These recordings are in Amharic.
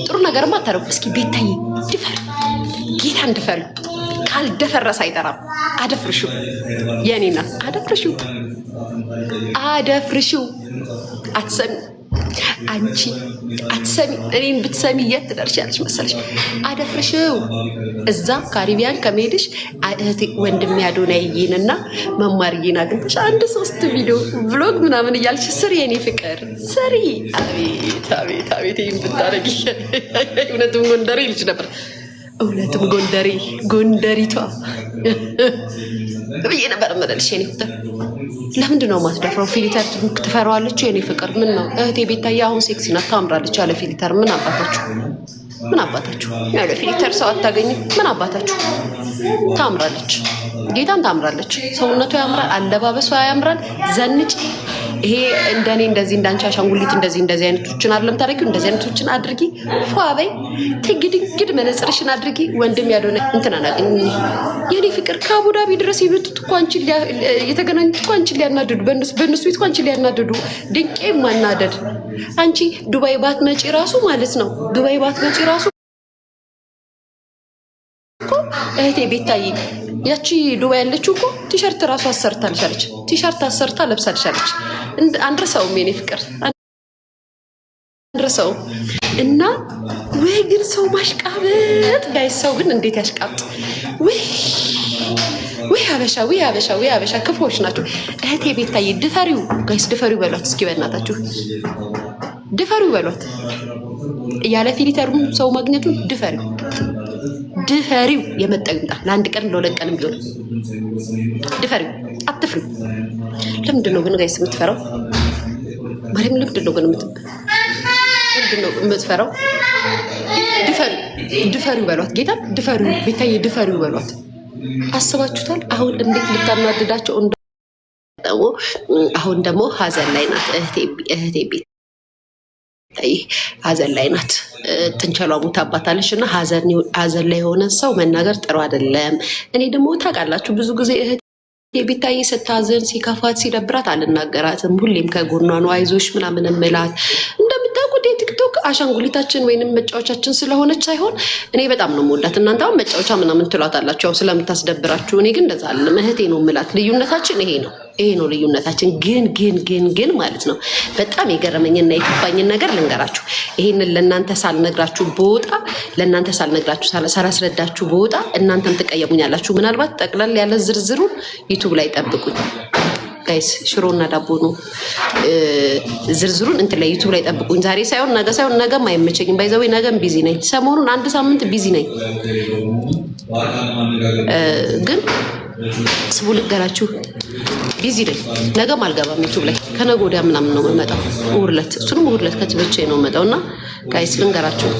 ጥሩ ነገርማ አታረጉ። እስኪ ቤታዬ ድፈር፣ ጌታ እንድፈር። ካልደፈረሰ አይጠራም። አደፍርሹ የኔና አደፍርሹ አትሰሚ አንቺ አትሰሚ። እኔን ብትሰሚ የት ትደርሻለሽ መሰለሽ? አደፍርሽው እዛ ካሪቢያን ከመሄድሽ እህቴ ወንድሜ አዶናይዬንና መማርዬን አግኝተሽ 1-3 ቪዲዮ ብሎግ ምናምን እያልሽ ስሪ የኔ ፍቅር ስሪ። አቤት አቤት አቤት! ይህን ብታረጊ እውነትም ጎንደሬ ልጅ ነበር። እውነትም ጎንደሪቷ ብዬ ነበር እምልልሽ የኔ ፍቅር። ለምንድን ነው የማትደፍረው? ፊልተር ትፈራዋለች የኔ ፍቅር። ምን ነው እህቴ ቤታዬ አሁን ሴክሲ ናት፣ ታምራለች ያለ ፊልተር። ምን አባታችሁ ያለ ፊልተር ሰው አታገኝም። ምን አባታችሁ ታምራለች፣ ጌታን ታምራለች። ሰውነቷ ያምራል፣ አለባበሷ ያምራል። ዘንጭ ይሄ እንደኔ እንደዚህ እንዳንቺ አሻንጉሊት እንደዚህ አይነቶችን አይደለም ታሪኩ። እንደዚህ አይነቶችን አድርጊ፣ ፏበይ፣ ትግድግድ መነጽርሽን አድርጊ። ወንድም ያልሆነ እንትን አናገኝ የኔ ፍቅር። ከአቡዳቢ ድረስ የመጡት እኮ አንቺን የተገናኙት እኮ አንቺን ሊያናድዱ፣ በእነሱ ቤት እኮ አንቺን ሊያናድዱ። ድንቄ ማናደድ። አንቺ ዱባይ ባትመጪ ራሱ ማለት ነው፣ ዱባይ ባትመጪ ራሱ እኮ እህቴ ቤታዬ ያቺ ዱባይ ያለችው እኮ ቲሸርት ራሱ አሰርታልሻለች። ቲሸርት አሰርታ ለብሳልሻለች። አንድረሰውም የኔ ፍቅር አንድረሰውም። እና ወይ ግን ሰው ማሽቃበጥ ጋይ ሰው ግን እንዴት ያሽቃብጥ? ወይ ሀበሻ ክፉዎች ናቸው። እህቴ ቤታዬ ድፈሪው ጋይስ፣ ድፈሪው በሏት እስኪ በእናታችሁ ድፈሪው በሏት። ያለ ፊልተሩም ሰው ማግኘቱን ድፈሪው የመጣው ይምጣ። ለአንድ ቀን ለሁለት ቀንም ቢሆን ድፈሪው። አትፍሪው። ለምንድን ነው ግን ጋይስ የምትፈራው? ማርያም ለምንድን ነው ግን የምትፈራው? ድፈሪው በሏት። ጌታ ድፈሪው፣ ቤታዬ ድፈሪው በሏት። አስባችሁታል? አሁን እንዴት ልታናድዳቸው ደግሞ። አሁን ደግሞ ሀዘን ላይ ናት እህቴ ቤት ሀዘን ላይ ናት። ጥንቸሏ ሞታባታለች እና ሀዘን ላይ የሆነ ሰው መናገር ጥሩ አይደለም። እኔ ደግሞ ታውቃላችሁ ብዙ ጊዜ እህቴ ቤታዬ ስታዘን፣ ሲከፋት፣ ሲደብራት አልናገራትም። ሁሌም ከጎኗ ነው አይዞሽ ምናምን እምላት። እንደምታውቁት የቲክቶክ አሻንጉሊታችን ወይንም መጫወቻችን ስለሆነች ሳይሆን እኔ በጣም ነው የምወዳት። እናንተ አሁን መጫወቻ ምናምን ትሏታላችሁ ያው ስለምታስደብራችሁ። እኔ ግን እንደዛ አለም፣ እህቴ ነው የምላት። ልዩነታችን ይሄ ነው ልዩነታችን። ግን ማለት ነው በጣም የገረመኝና የከፋኝን ነገር ልንገራችሁ። ይሄንን ለእናንተ ሳላስረዳችሁ በወጣ እናንተም ትቀየሙኛላችሁ። ምናልባት ጠቅላላ ያለ ዝርዝሩን ዩቱብ ላይ ጠብቁኝ ጋይስ። ሽሮና ዳቦ ነው ዝርዝሩን እንትን ላይ ዩቱብ ላይ ጠብቁኝ። ዛሬ ሳይሆን ነገም አይመቸኝም። ባይዘዌ ነገም ቢዚ ነኝ። ሰሞኑን 1 ሳምንት ቢዚ ነኝ። ግን ስቡ ልገራችሁ ቢዚ ነኝ። ነገም አልገባም ዩቱብ ላይ። ከነገ ወዲያ ምናምን ነው የምመጣው፣ እሑድ ዕለት። እሱንም እሑድ ዕለት ከትበቼ ነው የምመጣው። እና ጋይስ ልንገራችሁ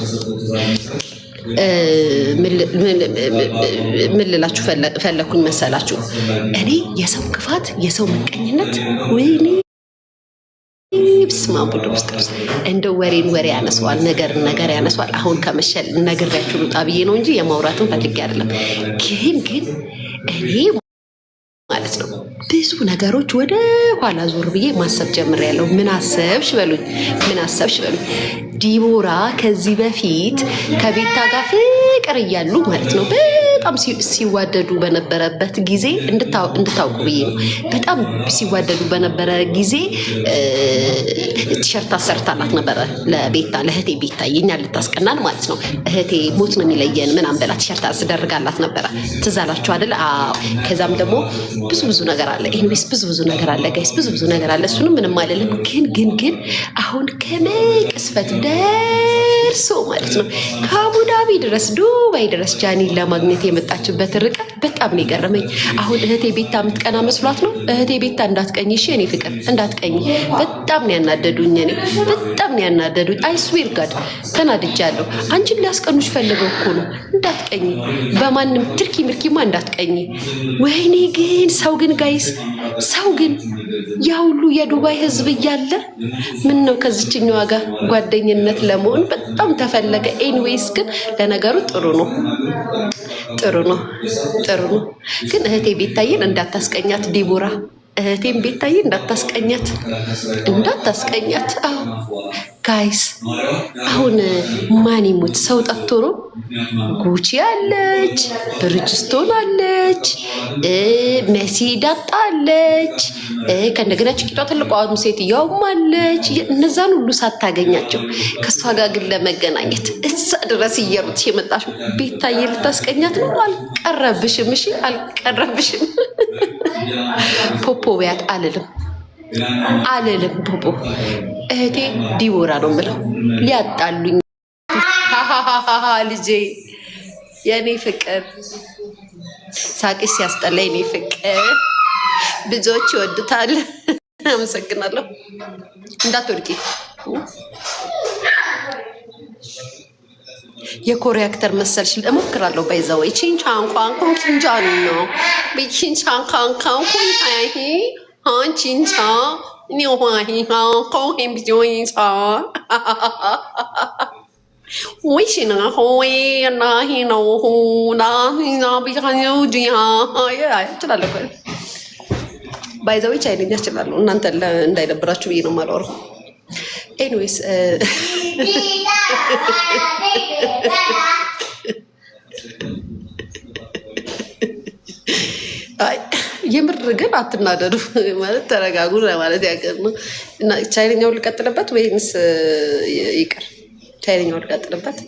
ምን ልላችሁ ፈለኩኝ መሰላችሁ? እኔ የሰው ክፋት፣ የሰው ምቀኝነት ወይኔ ብስማ ቡድ ውስጥ እንደ ወሬ ያነሷል፣ ነገር ያነሷል። አሁን ከመሸል ነግሬያችሁ ልውጣ ብዬ ነው እንጂ የማውራትን ፈልጌ አይደለም። ግን እኔ ማለት ነው ብዙ ነገሮች ወደ ኋላ ዞር ብዬ ማሰብ ጀምሬያለሁ። ምን አሰብሽ በሉኝ። ዲቦራ ከዚህ በፊት ከቤታ ጋር ፍቅር እያሉ ማለት ነው በጣም ሲዋደዱ በነበረበት ጊዜ እንድታውቁ ብዬ ነው። በጣም ሲዋደዱ በነበረ ጊዜ ቲሸርት አሰርታላት ነበረ ለቤታ፣ ለእህቴ ቤታ የኛ ልታስቀናል ማለት ነው። እህቴ ሞት ነው የሚለየን ምናምን በላ ቲሸርት አስደርጋላት ነበረ። ትዝ አላችሁ አይደል? አዎ። ከዛም ደግሞ ብዙ ነገር አለ። ኢንዌስ ብዙ ነገር አለ ጋይስ፣ ብዙ ነገር አለ። እሱንም ምንም አይደለም። ግን አሁን ከመቅስፈት ደርሶ ማለት ነው ከአቡዳቢ ድረስ ዱባይ ድረስ ጃኒን ለማግኘት የመጣችበት ርቀት በጣም ነው የገረመኝ። አሁን እህቴ ቤታ የምትቀና መስሏት ነው። እህቴ ቤታ እንዳትቀኝ እሺ፣ እኔ ፍቅር እንዳትቀኝ። በጣም ነው ያናደዱኝ። አይስዌር ጋድ ተናድጃለሁ። አንቺን ሊያስቀኑሽ ፈልገው እኮ ነው። እንዳትቀኝ፣ በማንም ትርኪ ምርኪማ እንዳትቀኝ። ወይኔ ግን ሰው ግን ጋይስ፣ ሰው ግን ያ ሁሉ የዱባይ ህዝብ እያለ ምን ነው ከዚችኛዋ ጋር ጓደኝነት ለመሆን በጣም ተፈለገ። ኤኒዌይስ ግን ለነገሩ ጥሩ ነው። ግን እህቴ ቤታዬን እንዳታስቀኛት ዲቦራ። እህቴን ቤታዬ እንዳታስቀኛት። ጋይስ አሁን ማን ይሙት ሰው ጠፍቶ ነው። ጉቺ አለች፣ ብርጅስቶን አለች፣ መሲ ዳጣ አለች፣ ከእንደገና ጭቂቷ ትልቋ ሴትየውም አለች። እነዛን ሁሉ ሳታገኛቸው ከእሷ ጋር ግን ለመገናኘት እዛ ድረስ እየሩት የመጣሽ ቤታዬ ልታስቀኛት ነው። አልቀረብሽም። እሺ አልቀረብሽም። ፖፖ ቢያት አልልም ፖፖ እህቴ ዲቦራ ነው የምለው። ሊያጣሉኝ ልጄ የኔ ፍቅር ሳቅሽ ሲያስጠላ የኔ ፍቅር ብዙዎች ይወዱታል። አመሰግናለሁ። እንዳትወድቂ። የኮሪያ አክተር መሰልሽ እሞክራለሁ። ባይዘው ቺንቻን ኳንኳን ቺንጃን ነው ቢቺንቻን ኳንኳን ሁንታይ ቺንቻ ባይዘዊ ቻይንኛ እችላለሁ። እናንተ እንዳይደብራችሁ ብዬ ነው የማልወራው። ኤኒዌይስ የምር ግን አትናደዱ ማለት ተረጋጉ ማለት ያገር ነው። እና ቻይንኛው ልቀጥልበት ወይንስ ይቅር? ቻይንኛው ልቀጥልበት።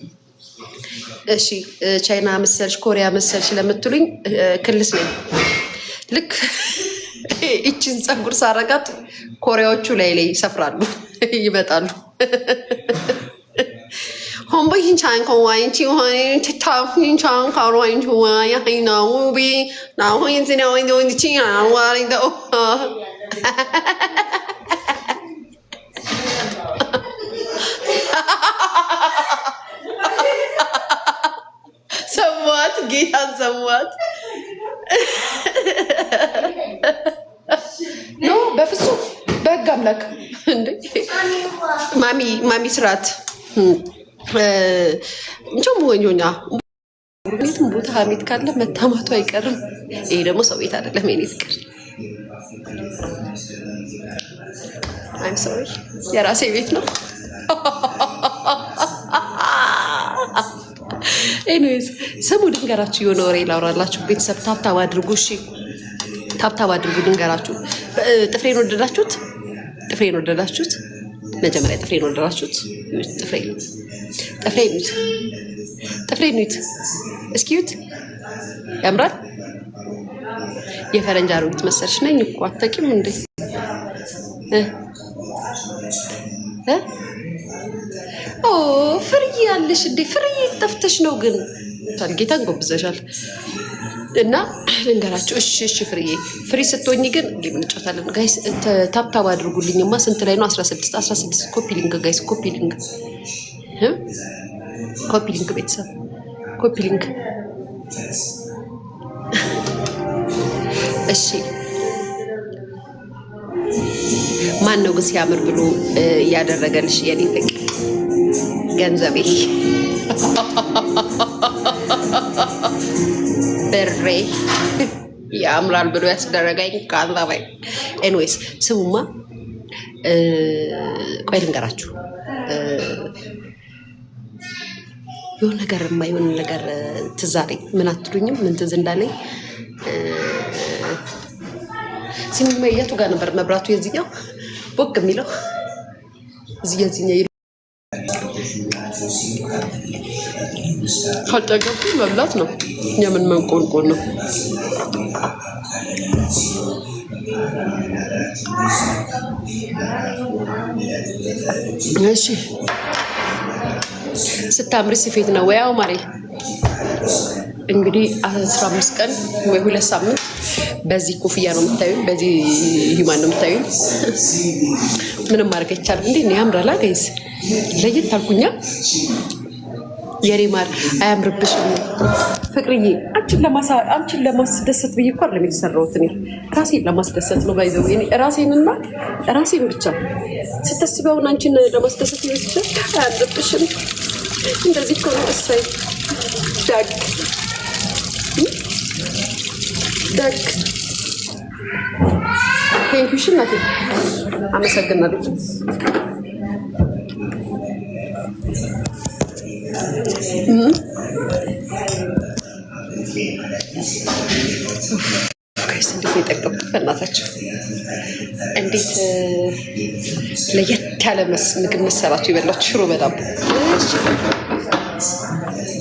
እሺ ቻይና መሰልሽ ኮሪያ መሰልሽ ለምትሉኝ ክልስ ነኝ። ልክ እቺን ፀጉር ሳረጋት ኮሪያዎቹ ላይ ይሰፍራሉ ይመጣሉ። hombo hinchan ko wain chi hoin ta hinchan ka roin chu wa ya hin na wu bi na hoin zin na wen do ni chi ya wa ri do somewhat ጌታን somewhat ኖ በፍጹም በህግ አምላክ እንዴ ማሚ ስራት እንጆም ወኞኛ ቤትም ቦታ ሀሜት ካለ መታማቱ አይቀርም። ይሄ ደግሞ ሰው ቤት አይደለም የኔ ፍቅር። አይም ሶሪ የራሴ ቤት ነው። ኤኒዌይስ ስሙ ድንገራችሁ የሆነ ወሬ ላውራላችሁ። ቤተሰብ ታብታብ አድርጉ። እሺ ታብታብ አድርጉ። ድንገራችሁ ጥፍሬን ወደዳችሁት? ጥፍሬን ወደዳችሁት? መጀመሪያ ጥፍሬን ወደዳችሁት? ጥፍሬን ኑት እስኪዩት። ያምራል። የፈረንጅ አሮጊት መሰልሽ ነኝ እኮ አታውቂም እንዴ? ኦ ፍርዬ ያለሽ እንዴ? ፍርዬ ጠፍተሽ ነው ግን ጌታን ጎብዘሻል። እና ልንገራችሁ። እሺ ፍርዬ ፍሪ ስትሆኚ ግን ጌም እንጫወታለን። ጋይስ ታብታብ አድርጉልኝማ። ስንት ላይ ነው? 16 ኮፒ ሊንክ ጋይስ፣ ኮፒ ሊንክ ቤተሰብ ኮፒ ሊንክ። እሺ ማን ነው ግን ሲያምር ብሎ እያደረገልሽ የኔ ፍቅር? ገንዘቤ በሬ ያምራል ብሎ ያስደረገኝ ካንዛባይ። ኤንዌይስ ስሙማ ቆይ ልንገራችሁ። የሆነ ነገር የማይሆን ነገር ትዝ አለኝ። ምን አትሉኝም? ምን ትዝ እንዳለኝ ሲኒማ የቱ ጋር ነበር መብራቱ? የዚህኛው ቦግ የሚለው የዚህኛው ካልጠገቡ መብላት ነው። የምን መንቆንቆን ነው? እሺ ስታምሪ ስፌት ነው ወይ? አዎ ማሬ። እንግዲህ 15 ቀን ወይ 2 ሳምንት በዚህ ኮፍያ ነው የምታዩኝ፣ በዚህ ሂማን ነው የምታዩኝ። ምንም ማድረግ አይቻልም። እንዴ ነው ያምራል። ጋይስ ለየት አልኩኛ። የኔ ማር አያምርብሽም ፍቅርዬ? አንቺን ለማስደሰት ብዬ እኮ አይደለም የተሰራሁት። እኔ ራሴን ለማስደሰት ነው። ባይዘው እኔ ራሴንና ራሴን ብቻ ስታስቢውን አንቺን ለማስደሰት ይመስልሽ? አያምርብሽም? እንደዚህ እኮ ነው። እሰይ ዳግ ቴንኪው ሽናቴ አመሰግናለሁ። ጋይስ እንዴት የጠቀምኩት በእናታችሁ! እንዴት ለየት ያለ ምግብ መሰራችሁ የበላችሁ ሽሮ በዳቦ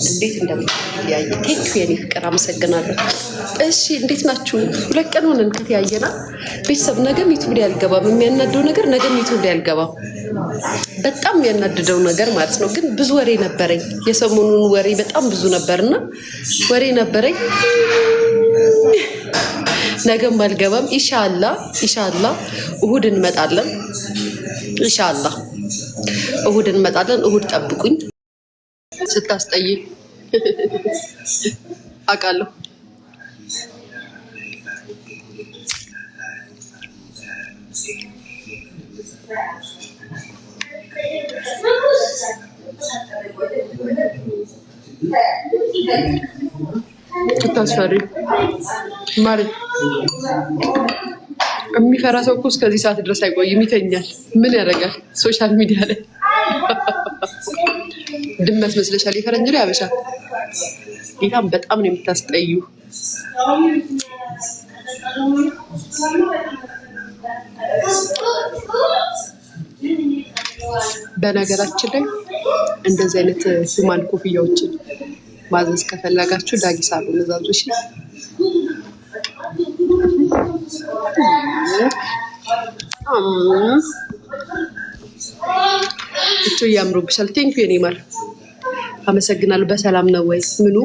እንዴት እንደምትያየ ቴንክ የኔ ፍቅር አመሰግናለሁ። እሺ እንዴት ናችሁ? 2 ቀን ሆነን ከተያየና ቤተሰብ ነገም ዩቱብ ላይ አልገባም። የሚያናደው ነገር ነገም ዩቱብ ላይ አልገባም። በጣም የሚያናድደው ነገር ማለት ነው። ግን ብዙ ወሬ ነበረኝ። የሰሞኑን ወሬ በጣም ብዙ ነበርና ወሬ ነበረኝ። ነገም አልገባም። ኢንሻአላህ እሁድ እንመጣለን። ኢንሻአላህ እሁድ እንመጣለን። እሁድ ጠብቁኝ። ስታስጠይ አውቃለሁ። ስታስፈሪ ማሪ የሚፈራ ሰው እኮ እስከዚህ ሰዓት ድረስ አይቆይም፣ ይተኛል። ምን ያደርጋል? ሶሻል ሚዲያ ላይ ድመት መስለሻል። የፈረንጅ ላይ አበሻ ጌታም በጣም ነው የምታስጠዩ። በነገራችን ላይ እንደዚህ አይነት ሁማን ኮፍያዎችን ማዘዝ ከፈለጋችሁ ዳጊ ሳሎን እዛዙ። እሺ እቱ ያምሩብሻል። ቴንክ ዩ የኔ ማር አመሰግናለሁ። በሰላም ነው ወይ? ምኑ